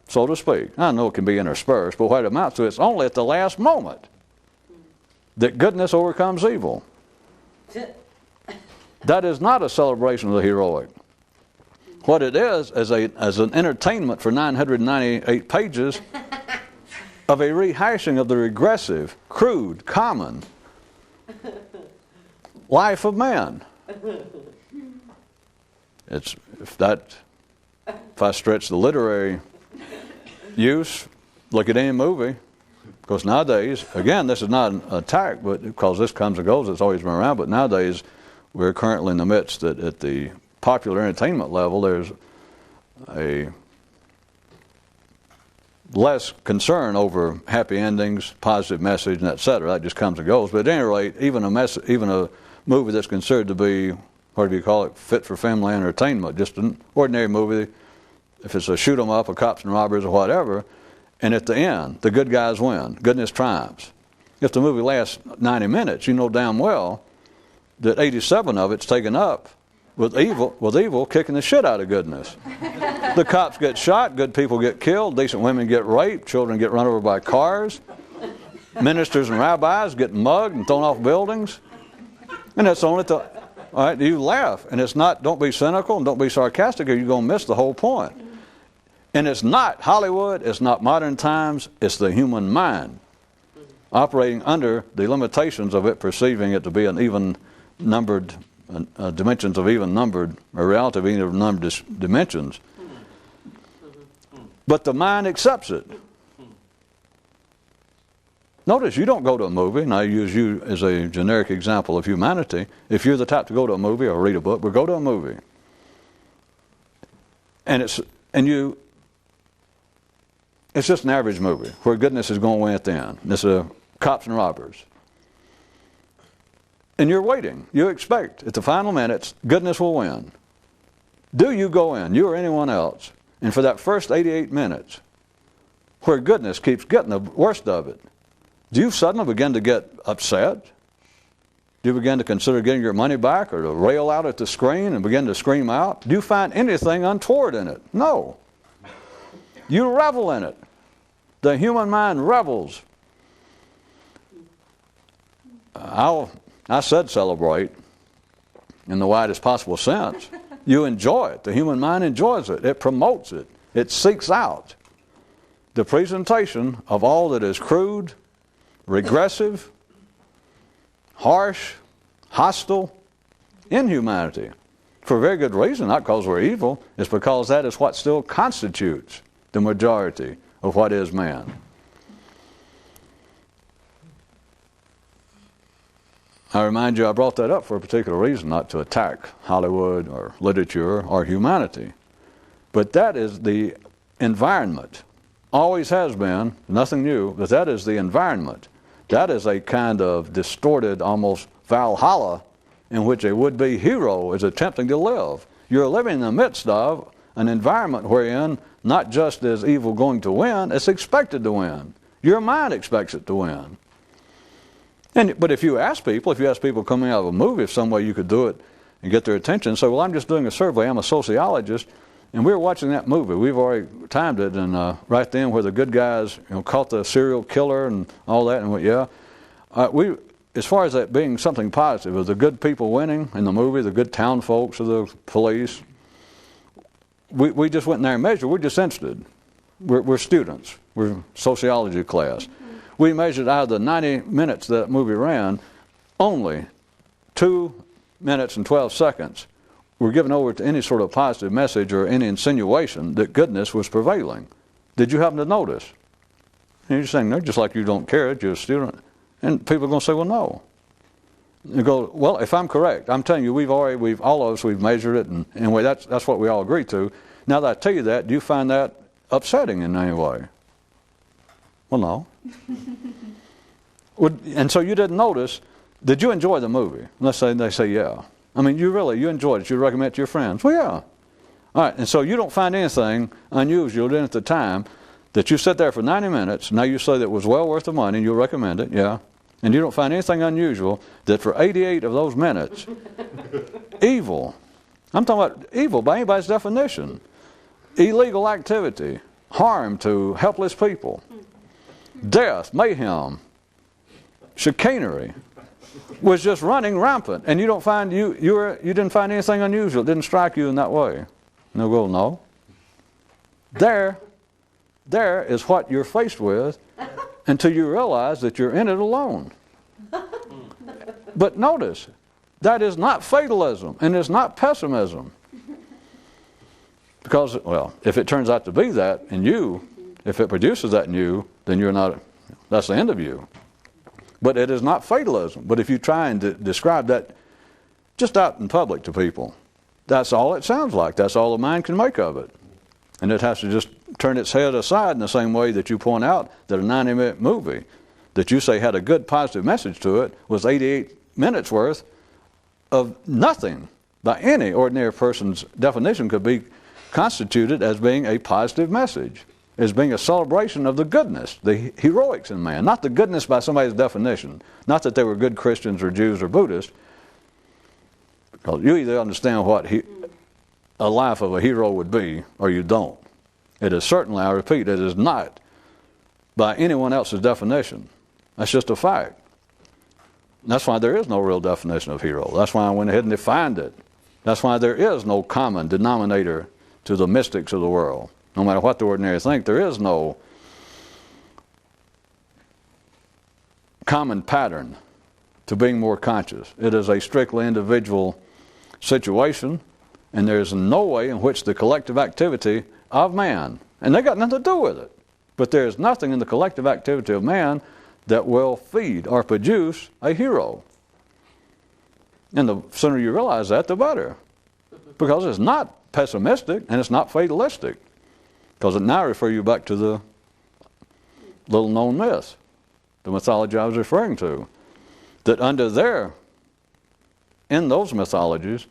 so to speak. I know it can be interspersed, but what it amounts to, it's only at the last moment that goodness overcomes evil. That is not a celebration of the heroic. What it is an entertainment for 998 pages of a rehashing of the regressive, crude, common life of man. If I stretch the literary use, look at any movie. Because nowadays, again, this is not an attack, but because this comes and goes, it's always been around. But nowadays, we're currently in the midst that at the popular entertainment level, there's a less concern over happy endings, positive message, and etc. That just comes and goes. But at any rate, even a movie that's considered to be, what do you call it, fit for family entertainment, just an ordinary movie, if it's a shoot 'em up, a cops and robbers or whatever, and at the end, the good guys win. Goodness triumphs. If the movie lasts 90 minutes, you know damn well that 87 of it's taken up with evil kicking the shit out of goodness. The cops get shot, good people get killed, decent women get raped, children get run over by cars, ministers and rabbis get mugged and thrown off buildings. And it's only all right, you laugh. And it's not, don't be cynical and don't be sarcastic or you're going to miss the whole point. And it's not Hollywood, it's not modern times, it's the human mind operating under the limitations of it perceiving it to be an even-numbered dimensions of even-numbered, or reality of even-numbered dimensions. But the mind accepts it. Notice you don't go to a movie, and I use you as a generic example of humanity. If you're the type to go to a movie or read a book, but go to a movie. And it's just an average movie where goodness is going to win at the end. It's a cops and robbers. And you're waiting. You expect at the final minutes, goodness will win. Do you go in, you or anyone else, and for that first 88 minutes, where goodness keeps getting the worst of it, do you suddenly begin to get upset? Do you begin to consider getting your money back or to rail out at the screen and begin to scream out? Do you find anything untoward in it? No. You revel in it. The human mind revels. I said celebrate in the widest possible sense. You enjoy it. The human mind enjoys it. It promotes it. It seeks out the presentation of all that is crude, regressive, harsh, hostile, inhumanity. For a very good reason, not because we're evil. It's because that is what still constitutes the majority of what is man. I remind you, I brought that up for a particular reason, not to attack Hollywood or literature or humanity. But that is the environment. Always has been, nothing new, but that is the environment. That is a kind of distorted, almost Valhalla, in which a would-be hero is attempting to live. You're living in the midst of an environment wherein not just is evil going to win, it's expected to win. Your mind expects it to win. But if you ask people coming out of a movie, if some way you could do it and get their attention, say, well, I'm just doing a survey, I'm a sociologist, and we're watching that movie. We've already timed it, and right then where the good guys caught the serial killer and all that, and as far as that being something positive, of the good people winning in the movie, the good town folks or the police, we just went in there and measured. We're just interested. We're students. We're sociology class. We measured out of the 90 minutes that movie ran, only 2 minutes and 12 seconds were given over to any sort of positive message or any insinuation that goodness was prevailing. Did you happen to notice? And you're saying, no, just like you don't care, you're a student. And people are going to say, well, no. You go, well, if I'm correct, I'm telling you, all of us, we've measured it, and anyway, that's what we all agree to. Now that I tell you that, do you find that upsetting in any way? Well, no. And so you didn't notice. Did you enjoy the movie? Let's say they say, yeah. I mean, you enjoyed it. You recommend it to your friends. Well, yeah. All right, and so you don't find anything unusual then at the time that you sit there for 90 minutes. Now you say that it was well worth the money, and you'll recommend it, yeah. And you don't find anything unusual that for 88 of those minutes, evil, I'm talking about evil by anybody's definition, illegal activity, harm to helpless people, death, mayhem, chicanery, was just running rampant, and you don't find you didn't find anything unusual. It didn't strike you in that way. And they'll go, no. There is what you're faced with until you realize that you're in it alone. But notice, that is not fatalism, and it's not pessimism. Because, well, if it turns out to be that in you, if it produces that in you, then that's the end of you. But it is not fatalism. But if you try and describe that just out in public to people, that's all it sounds like. That's all the mind can make of it. And it has to just turn its head aside in the same way that you point out that a 90-minute movie that you say had a good positive message to it was 88 minutes worth of nothing by any ordinary person's definition could be constituted as being a positive message, as being a celebration of the goodness, the heroics in man, not the goodness by somebody's definition, not that they were good Christians or Jews or Buddhists, because you either understand what a life of a hero would be or you don't. It is certainly, I repeat, it is not by anyone else's definition. That's just a fact. That's why there is no real definition of hero. That's why I went ahead and defined it. That's why there is no common denominator to the mystics of the world. No matter what the ordinary think, there is no common pattern to being more conscious. It is a strictly individual situation, and there is no way in which the collective activity of man, and they got nothing to do with it, but there is nothing in the collective activity of man that will feed or produce a hero. And the sooner you realize that, the better. Because it's not pessimistic and it's not fatalistic. Because it now refers you back to the little known myth. the mythology I was referring to, that in those mythologies,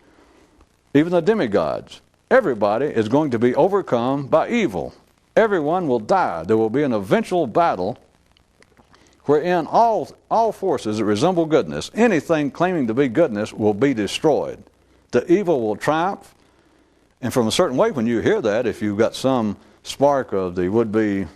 even the demigods, everybody is going to be overcome by evil. Everyone will die. There will be an eventual battle wherein all forces that resemble goodness, anything claiming to be goodness, will be destroyed. The evil will triumph. And from a certain way, when you hear that, if you've got some spark of the would-be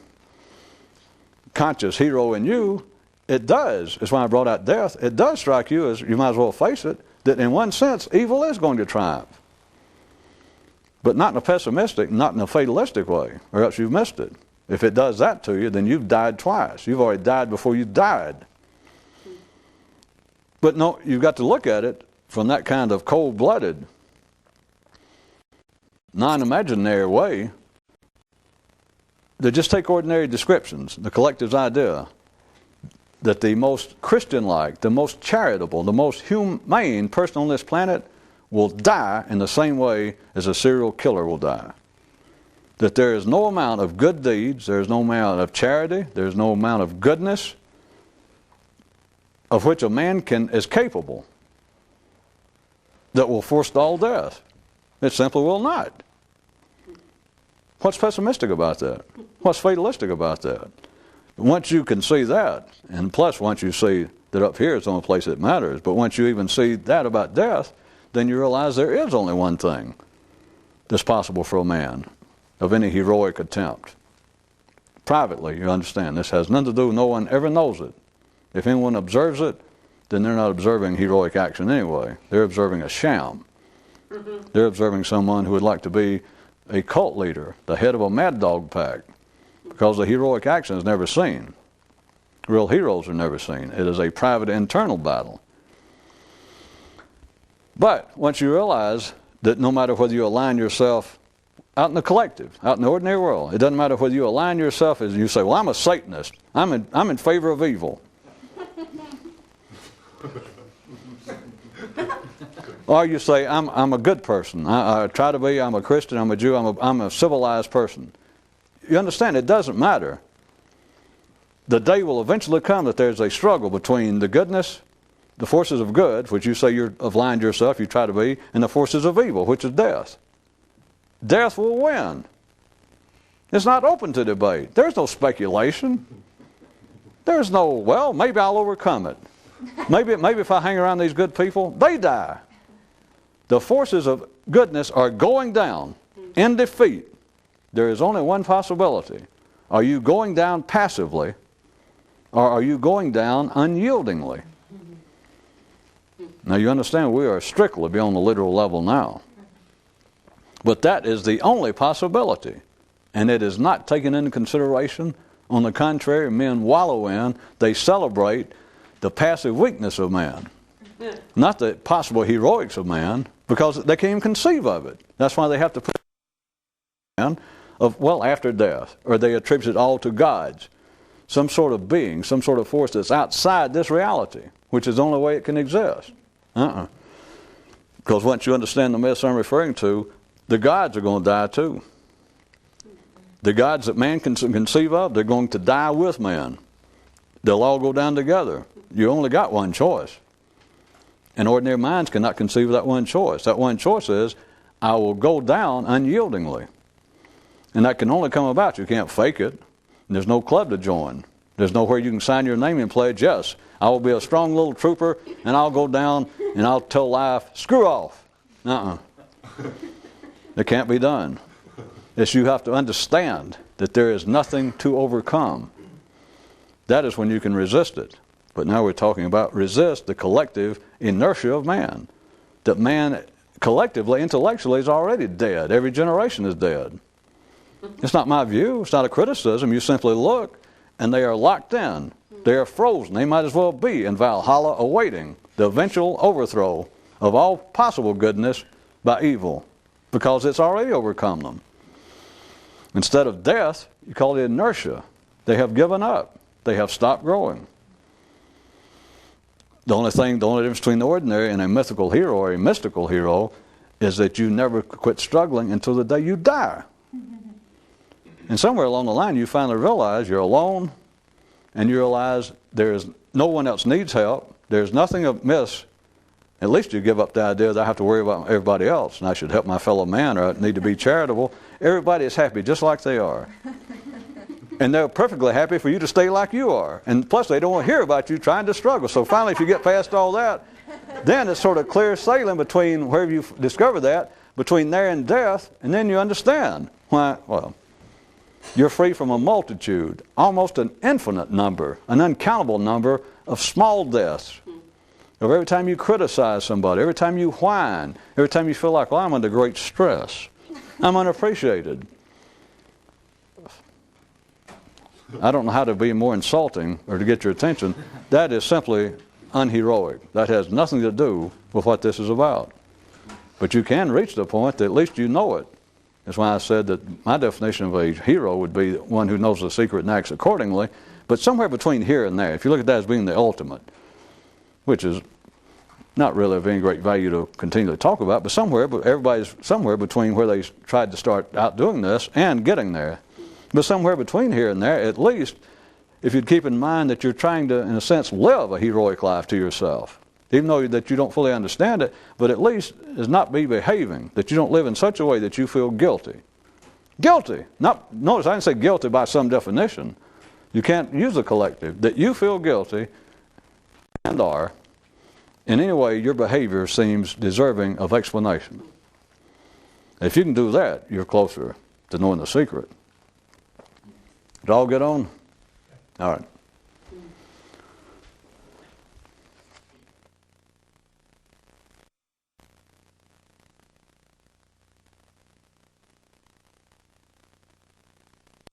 conscious hero in you, it does. It's why I brought out death. It does strike you as, you might as well face it, that in one sense, evil is going to triumph. But not in a pessimistic, not in a fatalistic way, or else you've missed it. If it does that to you, then you've died twice. You've already died before you died. But no, you've got to look at it from that kind of cold-blooded, non-imaginary way. To just take ordinary descriptions, the collective's idea that the most Christian-like, the most charitable, the most humane person on this planet will die in the same way as a serial killer will die. That there is no amount of good deeds, there is no amount of charity, there is no amount of goodness of which a man is capable that will forestall death. It simply will not. What's pessimistic about that? What's fatalistic about that? Once you can see that, and plus once you see that up here is the only place that matters, but once you even see that about death, then you realize there is only one thing that's possible for a man of any heroic attempt. Privately, you understand, this has nothing to do, no one ever knows it. If anyone observes it, then they're not observing heroic action anyway. They're observing a sham. They're observing someone who would like to be a cult leader, the head of a mad dog pack, because the heroic action is never seen. Real heroes are never seen. It is a private internal battle. But once you realize that no matter whether you align yourself out in the collective, out in the ordinary world, it doesn't matter whether you align yourself as you say, well, I'm a Satanist. I'm in favor of evil. Or you say, I'm a good person. I try to be. I'm a Christian. I'm a Jew. I'm a civilized person. You understand? It doesn't matter. The day will eventually come that there's a struggle between the goodness, the forces of good, which you say you've aligned yourself, you try to be, and the forces of evil, which is death. Death will win. It's not open to debate. There's no speculation. There's no, well, maybe I'll overcome it. Maybe if I hang around these good people, they die. The forces of goodness are going down in defeat. There is only one possibility. Are you going down passively, or are you going down unyieldingly? Now you understand we are strictly beyond the literal level now. But that is the only possibility. And it is not taken into consideration. On the contrary, men wallow in, they celebrate the passive weakness of man. Not the possible heroics of man, because they can't even conceive of it. That's why they have to put man of, well, after death, or they attribute it all to gods. Some sort of being, some sort of force that's outside this reality, which is the only way it can exist. Because once you understand the myths I'm referring to, the gods are going to die too. The gods that man can conceive of, they're going to die with man. They'll all go down together. You only got one choice. And ordinary minds cannot conceive of that one choice. That one choice is, I will go down unyieldingly. And that can only come about. You can't fake it. There's no club to join. There's nowhere you can sign your name and pledge, yes, I will be a strong little trooper, and I'll go down and I'll tell life, screw off. It can't be done. It's you have to understand that there is nothing to overcome. That is when you can resist it. But now we're talking about resist the collective inertia of man. That man collectively, intellectually, is already dead. Every generation is dead. It's not my view. It's not a criticism. You simply look, and they are locked in. They are frozen. They might as well be in Valhalla awaiting the eventual overthrow of all possible goodness by evil, because it's already overcome them. Instead of death, you call it inertia. They have given up. They have stopped growing. The only difference between the ordinary and a mythical hero or a mystical hero is that you never quit struggling until the day you die. And somewhere along the line, you finally realize you're alone and you realize no one else needs help, there's nothing amiss, at least you give up the idea that I have to worry about everybody else and I should help my fellow man or I need to be charitable. Everybody is happy just like they are. And they're perfectly happy for you to stay like you are. And plus they don't want to hear about you trying to struggle. So finally, if you get past all that, then it's sort of clear sailing between wherever you discover that, between there and death, and then you understand why, well, you're free from a multitude, almost an infinite number, an uncountable number of small deaths. Of every time you criticize somebody, every time you whine, every time you feel like, well, I'm under great stress, I'm unappreciated. I don't know how to be more insulting or to get your attention. That is simply unheroic. That has nothing to do with what this is about. But you can reach the point that at least you know it. That's why I said that my definition of a hero would be one who knows the secret and acts accordingly. But somewhere between here and there, if you look at that as being the ultimate, which is not really of any great value to continually talk about, but everybody's somewhere between where they tried to start out doing this and getting there. But somewhere between here and there, at least, if you'd keep in mind that you're trying to, in a sense, live a heroic life to yourself, even though that you don't fully understand it, but at least is not be behaving, that you don't live in such a way that you feel guilty. Guilty. Notice I didn't say guilty by some definition. You can't use a collective. That you feel guilty and are, in any way your behavior seems deserving of explanation. If you can do that, you're closer to knowing the secret. Did all get on? All right.